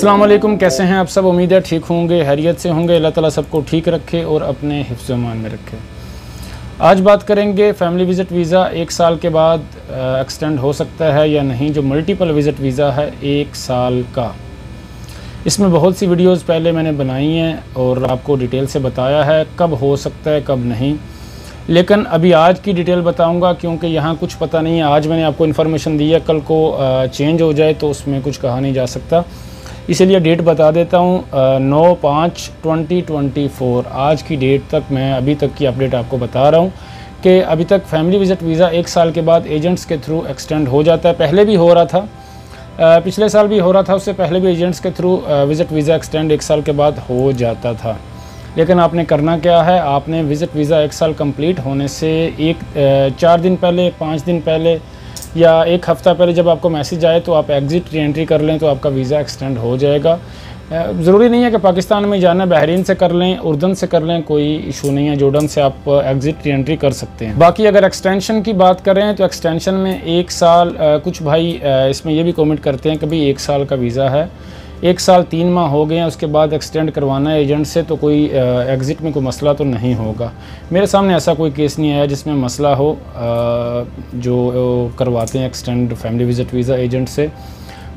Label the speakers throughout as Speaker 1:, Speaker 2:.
Speaker 1: अस्सलाम वालेकुम, कैसे हैं आप सब। उम्मीद है ठीक होंगे, हैरियत से होंगे। अल्लाह ताला सबको ठीक रखे और अपने हिफ्ज़ मान में रखे। आज बात करेंगे फैमिली विज़िट वीज़ा 1 साल के बाद एक्सटेंड हो सकता है या नहीं। जो मल्टीपल विज़िट वीज़ा है 1 साल का, इसमें बहुत सी वीडियोस पहले मैंने बनाई हैं और आपको डिटेल से बताया है कब हो सकता है कब नहीं। लेकिन अभी आज की डिटेल बताऊंगा क्योंकि यहाँ कुछ पता नहीं है। आज मैंने आपको इन्फॉर्मेशन दी है, कल को चेंज हो जाए तो उसमें कुछ कहा नहीं जा सकता। इसीलिए डेट बता देता हूँ 9/5/2024 आज की डेट तक मैं अभी तक की अपडेट आपको बता रहा हूँ कि अभी तक फैमिली विज़िट वीज़ा 1 साल के बाद एजेंट्स के थ्रू एक्सटेंड हो जाता है। पहले भी हो रहा था, पिछले साल भी हो रहा था, उससे पहले भी एजेंट्स के थ्रू विज़िट वीज़ा एक्सटेंड 1 साल के बाद हो जाता था। लेकिन आपने करना क्या है, आपने विज़िट वीज़ा 1 साल कंप्लीट होने से 4 दिन पहले, 5 दिन पहले या 1 हफ़्ता पहले जब आपको मैसेज आए तो आप एग्ज़िट री एंट्री कर लें तो आपका वीज़ा एक्सटेंड हो जाएगा। ज़रूरी नहीं है कि पाकिस्तान में जाना, बहरीन से कर लें, उर्दन से कर लें, कोई इशू नहीं है। जॉर्डन से आप एग्ज़िट री एंट्री कर सकते हैं। बाकी अगर एक्सटेंशन की बात करें तो एक्सटेंशन में 1 साल, कुछ भाई इसमें ये भी कमेंट करते हैं कि भाई 1 साल का वीज़ा है, 1 साल 3 माह हो गए हैं, उसके बाद एक्सटेंड करवाना है एजेंट से, तो कोई एग्ज़िट में कोई मसला तो नहीं होगा। मेरे सामने ऐसा कोई केस नहीं आया जिसमें मसला हो। जो करवाते हैं extend family visit visa agent से,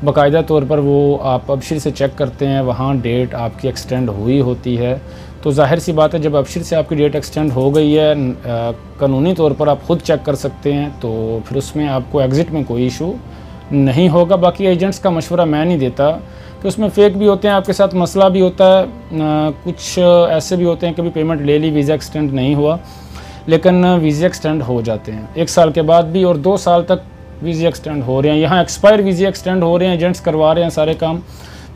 Speaker 1: बाकायदा तौर पर वो आप अबशिर से चेक करते हैं, वहाँ डेट आपकी एक्सटेंड हुई होती है। तो जाहिर सी बात है जब अबशिर से आपकी डेट एक्सटेंड हो गई है, कानूनी तौर पर आप ख़ुद चेक कर सकते हैं, तो फिर उसमें आपको एग्ज़िट में कोई इशू नहीं होगा। बाकी एजेंट्स का मशवरा मैं नहीं देता कि उसमें फ़ेक भी होते हैं, आपके साथ मसला भी होता है। कुछ ऐसे भी होते हैं कि भी पेमेंट ले ली, वीज़ा एक्सटेंड नहीं हुआ, लेकिन वीज़ा एक्सटेंड हो जाते हैं 1 साल के बाद भी, और 2 साल तक वीज़ा एक्सटेंड हो रहे हैं। यहाँ एक्सपायर वीज़ा एक्सटेंड हो रहे हैं, एजेंट्स करवा रहे हैं सारे काम।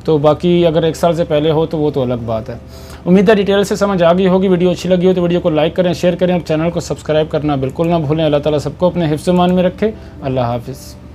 Speaker 1: तो बाकी अगर 1 साल से पहले हो तो वो तो अलग बात है। उम्मीद है डिटेल से समझ आ गई होगी। वीडियो अच्छी लगी हो तो वीडियो को लाइक करें, शेयर करें और चैनल को सब्सक्राइब करना बिल्कुल ना भूलें। अल्लाह ताला सबको अपने हिफ्ज़ मान में रखे। अल्लाह हाफ़िज़।